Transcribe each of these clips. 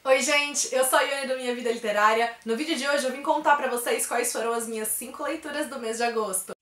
Oi gente, eu sou a Iane do Minha Vida Literária. No vídeo de hoje eu vim contar pra vocês quais foram as minhas 5 leituras do mês de agosto.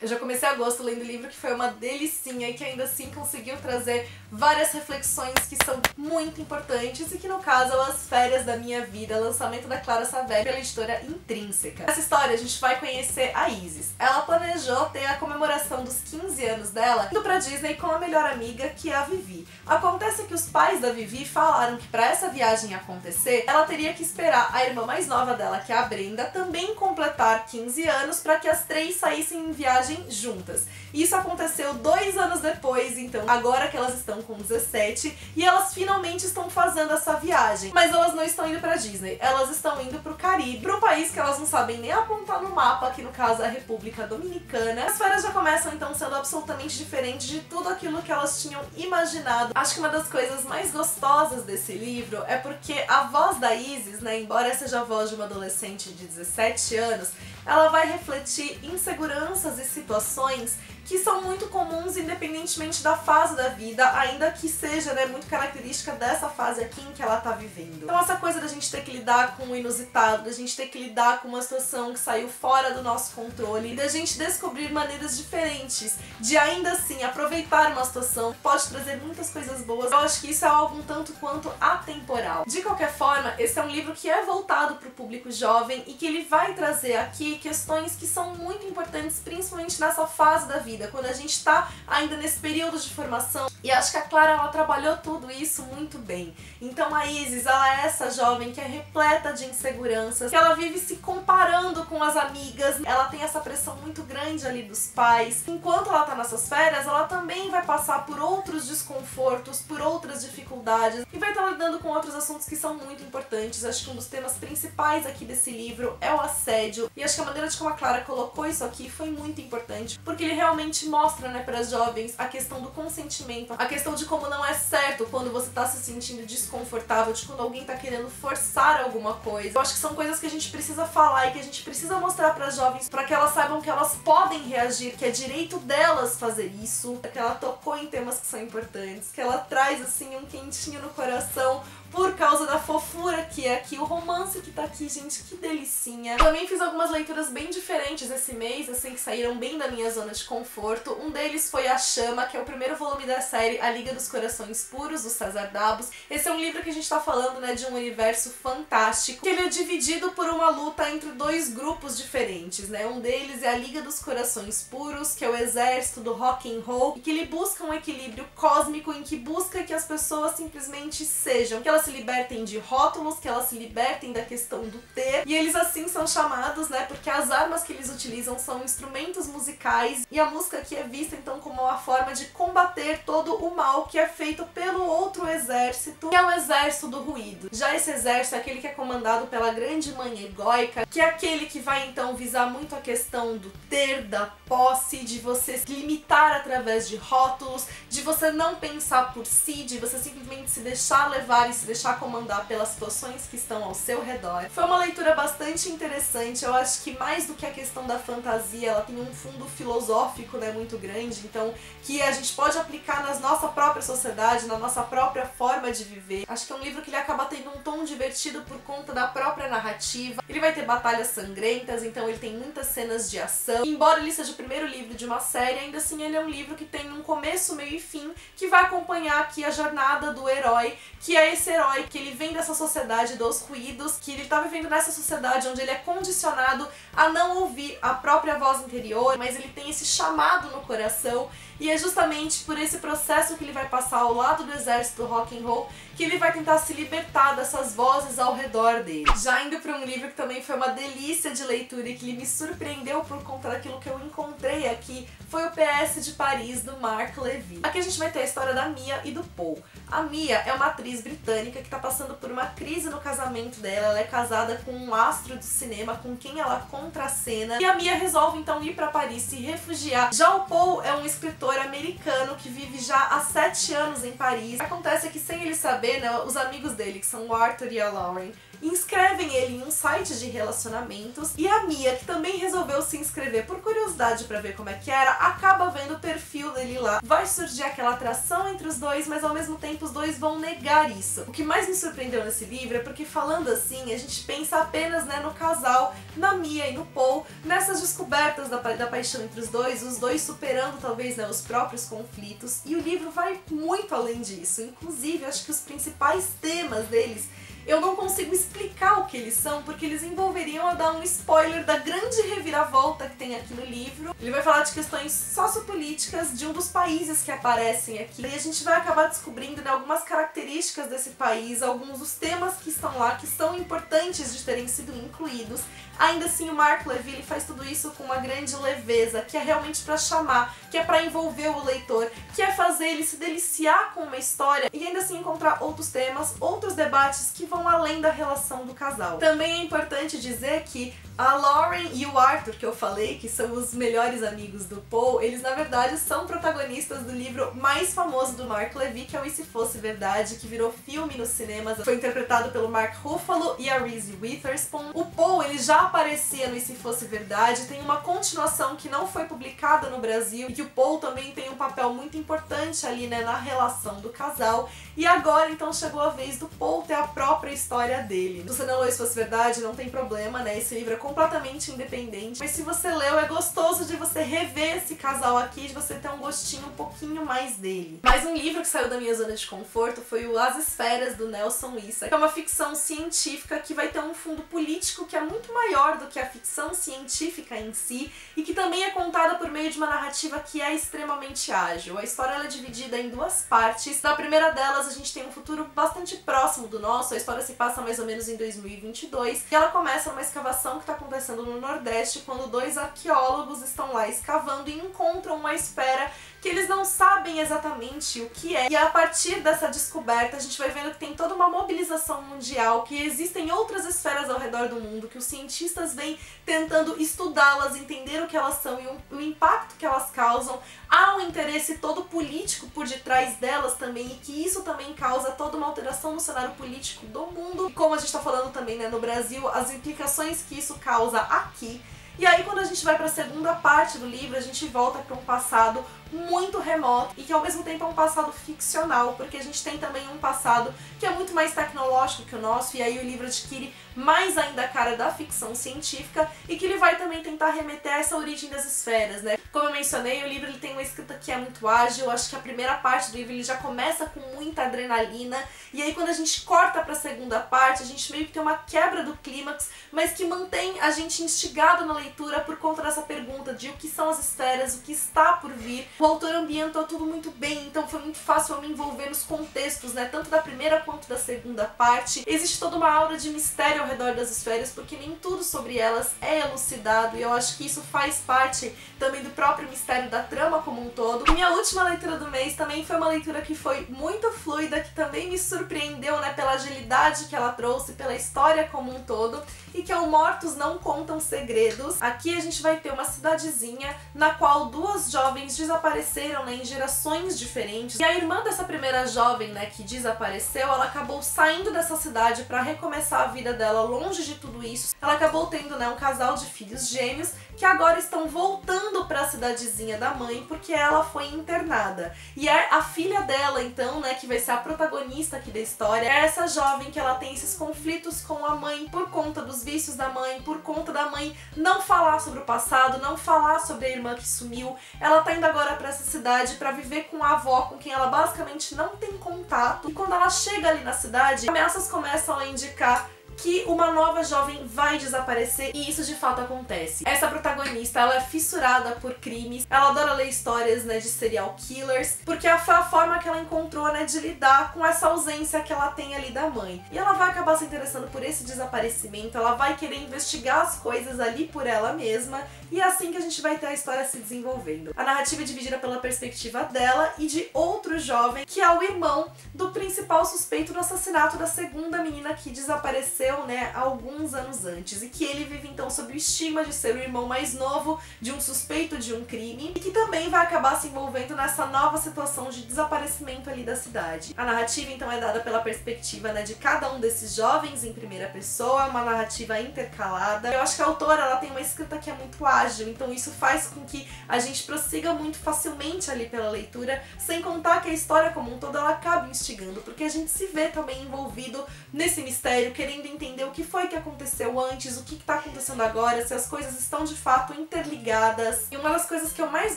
Eu já comecei agosto lendo livro que foi uma delicinha e que ainda assim conseguiu trazer várias reflexões que são muito importantes e que no caso é As Férias da Minha Vida, lançamento da Clara Saavedra pela editora Intrínseca. Nessa história a gente vai conhecer a Isis. Ela planejou ter a comemoração dos 15 anos dela indo pra Disney com a melhor amiga, que é a Vivi. Acontece que os pais da Vivi falaram que pra essa viagem acontecer, ela teria que esperar a irmã mais nova dela, que é a Brenda, também completar 15 anos para que as três saíssem em viagem juntas. Isso aconteceu 2 anos depois, então agora que elas estão com 17 e elas finalmente estão fazendo essa viagem. Mas elas não estão indo pra Disney, elas estão indo pro Caribe, pra um país que elas não sabem nem apontar no mapa, que no caso é a República Dominicana. As férias já começam então sendo absolutamente diferentes de tudo aquilo que elas tinham imaginado. Acho que uma das coisas mais gostosas desse livro é porque a voz da Isis, né, embora seja a voz de uma adolescente de 17 anos, ela vai refletir inseguranças e situações que são muito comuns independentemente da fase da vida, ainda que seja, né, muito característica dessa fase aqui em que ela tá vivendo. Então essa coisa da gente ter que lidar com o inusitado, da gente ter que lidar com uma situação que saiu fora do nosso controle, da gente descobrir maneiras diferentes de ainda assim aproveitar uma situação que pode trazer muitas coisas boas, eu acho que isso é algo um tanto quanto atemporal. De qualquer forma, esse é um livro que é voltado para o público jovem e que ele vai trazer aqui questões que são muito importantes, principalmente nessa fase da vida, quando a gente tá ainda nesse período de formação. E acho que a Clara, ela trabalhou tudo isso muito bem. Então a Isis, ela é essa jovem que é repleta de inseguranças, que ela vive se comparando com as amigas, ela tem essa pressão muito grande ali dos pais. Enquanto ela tá nessas férias, ela também vai passar por outros desconfortos, por outras dificuldades e vai estar lidando com outros assuntos que são muito importantes. Acho que um dos temas principais aqui desse livro é o assédio, e acho que a maneira de como a Clara colocou isso aqui foi muito importante, porque ele realmente mostra, né, para as jovens a questão do consentimento, a questão de como não é certo quando você tá se sentindo desconfortável, de quando alguém tá querendo forçar alguma coisa. Eu acho que são coisas que a gente precisa falar e que a gente precisa mostrar para as jovens, para que elas saibam que elas podem reagir, que é direito delas fazer isso, que ela tocou em temas que são importantes, que ela traz assim um quentinho no coração por causa da fofura que é aqui, o romance que tá aqui, gente, que delicinha. Também fiz algumas leituras bem diferentes esse mês, assim, que saíram bem da minha zona de conforto. Um deles foi A Chama, que é o primeiro volume da série A Liga dos Corações Puros, do César Dabos. Esse é um livro que a gente tá falando, né, de um universo fantástico, que ele é dividido por uma luta entre dois grupos diferentes, né? Um deles é a Liga dos Corações Puros, que é o exército do rock and roll, e que ele busca um equilíbrio cósmico em que busca que as pessoas simplesmente sejam, que elas se libertem de rótulos, que elas se libertem da questão do ter, e eles assim são chamados, né, porque as armas que eles utilizam são instrumentos musicais, e a música aqui é vista então como uma forma de combater todo o mal que é feito pelo outro exército, que é o exército do ruído. Já esse exército é aquele que é comandado pela grande mãe egóica, que é aquele que vai então visar muito a questão do ter, da posse, de você se limitar através de rótulos, de você não pensar por si, de você simplesmente se deixar levar e se deixar comandar pelas situações que estão ao seu redor. Foi uma leitura bastante interessante. Eu acho que mais do que a questão da fantasia, ela tem um fundo filosófico, né, muito grande, então que a gente pode aplicar na nossa própria sociedade, na nossa própria forma de viver. Acho que é um livro que ele acaba tendo um tom divertido por conta da própria narrativa. Ele vai ter batalhas sangrentas, então ele tem muitas cenas de ação. Embora ele seja o primeiro livro de uma série, ainda assim ele é um livro que tem um começo, meio e fim, que vai acompanhar aqui a jornada do herói, que é esse herói que ele vem dessa sociedade dos ruídos, que ele tá vivendo nessa sociedade onde ele é condicionado a não ouvir a própria voz interior, mas ele tem esse chamado no coração, e é justamente por esse processo que ele vai passar ao lado do exército do rock and roll que ele vai tentar se libertar dessas vozes ao redor dele. Já indo para um livro que também foi uma delícia de leitura e que ele me surpreendeu por conta daquilo que eu encontrei aqui, foi o PS de Paris, do Marc Levy. Aqui a gente vai ter a história da Mia e do Paul. A Mia é uma atriz britânica que está passando por uma crise no casamento dela. Ela é casada com um astro do cinema com quem ela contracena, e a Mia resolve então ir para Paris, se refugiar Já o Paul é um escritor americano que vive já há 7 anos em Paris. Acontece que, sem ele saber, né, os amigos dele, que são o Arthur e a Lauren, inscrevem ele em um site de relacionamentos, e a Mia, que também resolveu se inscrever por curiosidade pra ver como é que era, acaba vendo o perfil dele lá. Vai surgir aquela atração entre os dois, mas ao mesmo tempo os dois vão negar isso. O que mais me surpreendeu nesse livro é porque, falando assim, a gente pensa apenas, né, no casal, na Mia e no Paul, nessas descobertas da paixão entre os dois superando talvez, né, os próprios conflitos, e o livro vai muito além disso. Inclusive, acho que os principais temas deles eu não consigo explicar o que eles são, porque eles envolveriam a dar um spoiler da grande reviravolta que tem aqui no livro. Ele vai falar de questões sociopolíticas de um dos países que aparecem aqui, e a gente vai acabar descobrindo, né, algumas características desse país, alguns dos temas que estão lá, que são importantes de terem sido incluídos. Ainda assim, o Mark Levy, ele faz tudo isso com uma grande leveza, que é realmente pra chamar, que é pra envolver o leitor, que é fazer ele se deliciar com uma história e ainda assim encontrar outros temas, outros debates que vão além da relação do casal. Também é importante dizer que a Lauren e o Arthur, que eu falei, que são os melhores amigos do Paul, eles na verdade são protagonistas do livro mais famoso do Mark Levy, que é o E Se Fosse Verdade, que virou filme nos cinemas, foi interpretado pelo Mark Ruffalo e a Reese Witherspoon. O Paul, ele já aparecia no E Se Fosse Verdade, tem uma continuação que não foi publicada no Brasil, e que o Paul também tem um papel muito importante ali, né, na relação do casal. E agora, então, chegou a vez do Paul ter a própria história dele. Se você não leu E Se Fosse Verdade, não tem problema, né, esse livro é completamente independente, mas se você leu, é gostoso de você rever esse casal aqui, de você ter um gostinho um pouquinho mais dele. Mais um livro que saiu da minha zona de conforto foi o As Esferas, do Nelson Issa, que é uma ficção científica que vai ter um fundo político que é muito maior do que a ficção científica em si, e que também é contada por meio de uma narrativa que é extremamente ágil. A história ela é dividida em 2 partes. Na primeira delas, a gente tem um futuro bastante próximo do nosso. A história se passa mais ou menos em 2022, e ela começa numa escavação que está acontecendo no Nordeste, quando 2 arqueólogos estão lá escavando e encontram uma esfera que eles não sabem exatamente o que é. E a partir dessa descoberta, a gente vai vendo que tem toda uma mobilização mundial, que existem outras esferas ao redor do mundo, que os cientistas vêm tentando estudá-las, entender o que elas são e o impacto que elas causam. Há um interesse todo político por detrás delas também, e que isso também causa toda uma alteração no cenário político do mundo. E como a gente está falando também, né, no Brasil, as implicações que isso causa aqui. E aí, quando a gente vai para a segunda parte do livro, a gente volta para um passado muito remoto e que ao mesmo tempo é um passado ficcional, porque a gente tem também um passado que é muito mais tecnológico que o nosso, e aí o livro adquire mais ainda a cara da ficção científica, e que ele vai também tentar remeter a essa origem das esferas, né? Como eu mencionei, o livro ele tem uma escrita que é muito ágil. Eu acho que a primeira parte do livro ele já começa com muita adrenalina, e aí quando a gente corta para a segunda parte, a gente meio que tem uma quebra do clímax, mas que mantém a gente instigado na leitura por conta dessa pergunta de o que são as esferas, o que está por vir. O autor ambientou tudo muito bem, então foi muito fácil eu me envolver nos contextos, né, tanto da primeira quanto da segunda parte. Existe toda uma aura de mistério ao redor das esferas, porque nem tudo sobre elas é elucidado, e eu acho que isso faz parte também do próprio mistério da trama como um todo. E minha última leitura do mês também foi uma leitura que foi muito fluida, que também me surpreendeu, né, pela agilidade que ela trouxe, pela história como um todo, e que é o Mortos Não Contam Segredos. Aqui a gente vai ter uma cidadezinha na qual 2 jovens desapareceram, né, em gerações diferentes, e a irmã dessa primeira jovem, né, que desapareceu, ela acabou saindo dessa cidade para recomeçar a vida dela longe de tudo isso. Ela acabou tendo, né, um casal de filhos gêmeos que agora estão voltando para a cidadezinha da mãe porque ela foi internada. E é a filha dela, então, né, que vai ser a protagonista aqui da história, é essa jovem que ela tem esses conflitos com a mãe por conta dos vícios da mãe, por conta da mãe não falar sobre o passado, não falar sobre a irmã que sumiu. Ela tá indo agora para essa cidade para viver com a avó, com quem ela basicamente não tem contato. E quando ela chega ali na cidade, ameaças começam a indicar que uma nova jovem vai desaparecer, e isso de fato acontece. Essa protagonista, ela é fissurada por crimes, ela adora ler histórias, né, de serial killers, porque foi a forma que ela encontrou, né, de lidar com essa ausência que ela tem ali da mãe. E ela vai acabar se interessando por esse desaparecimento, ela vai querer investigar as coisas ali por ela mesma, e é assim que a gente vai ter a história se desenvolvendo. A narrativa é dividida pela perspectiva dela e de outro jovem, que é o irmão do principal suspeito do assassinato da segunda menina que desapareceu aconteceu, né, alguns anos antes, e que ele vive então sob o estigma de ser o irmão mais novo de um suspeito de um crime, e que também vai acabar se envolvendo nessa nova situação de desaparecimento ali da cidade. A narrativa então é dada pela perspectiva, né, de cada um desses jovens em primeira pessoa, uma narrativa intercalada. Eu acho que a autora, ela tem uma escrita que é muito ágil, então isso faz com que a gente prossiga muito facilmente ali pela leitura, sem contar que a história como um todo ela acaba instigando, porque a gente se vê também envolvido nesse mistério, querendo entender o que foi que aconteceu antes, o que está acontecendo agora, se as coisas estão de fato interligadas. E uma das coisas que eu mais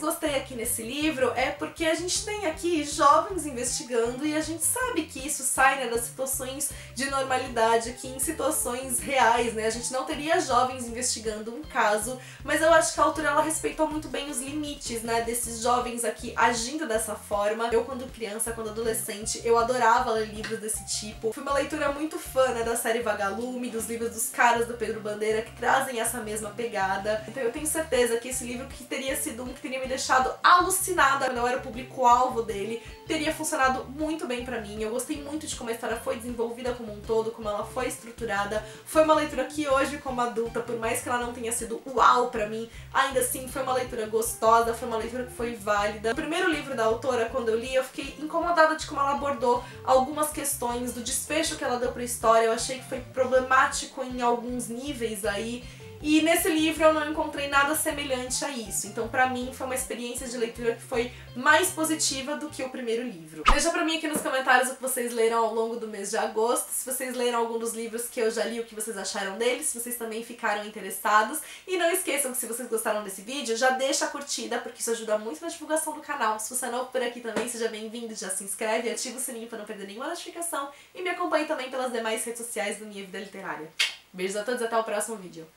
gostei aqui nesse livro é porque a gente tem aqui jovens investigando e a gente sabe que isso sai, né, das situações de normalidade, que em situações reais, né, a gente não teria jovens investigando um caso, mas eu acho que a autora, ela respeitou muito bem os limites, né, desses jovens aqui agindo dessa forma. Eu, quando criança, quando adolescente, eu adorava ler livros desse tipo. Fui uma leitura muito fã, né, da série Vagalume, dos livros dos caras do Pedro Bandeira, que trazem essa mesma pegada. Então eu tenho certeza que esse livro, que teria sido um que teria me deixado alucinada quando eu era o público-alvo dele, teria funcionado muito bem pra mim. Eu gostei muito de como a história foi desenvolvida como um todo, como ela foi estruturada. Foi uma leitura que hoje, como adulta, por mais que ela não tenha sido uau pra mim, ainda assim foi uma leitura gostosa, foi uma leitura que foi válida. O primeiro livro da autora, quando eu li, eu fiquei incomodada de como ela abordou algumas questões, do desfecho que ela deu pra história. Eu achei que foi problemático em alguns níveis aí. E nesse livro eu não encontrei nada semelhante a isso. Então pra mim foi uma experiência de leitura que foi mais positiva do que o primeiro livro. Deixa pra mim aqui nos comentários o que vocês leram ao longo do mês de agosto, se vocês leram algum dos livros que eu já li, o que vocês acharam deles, se vocês também ficaram interessados. E não esqueçam que se vocês gostaram desse vídeo, já deixa a curtida, porque isso ajuda muito na divulgação do canal. Se você é novo por aqui também, seja bem-vindo, já se inscreve, ativa o sininho pra não perder nenhuma notificação e me acompanhe também pelas demais redes sociais do Minha Vida Literária. Beijos a todos e até o próximo vídeo.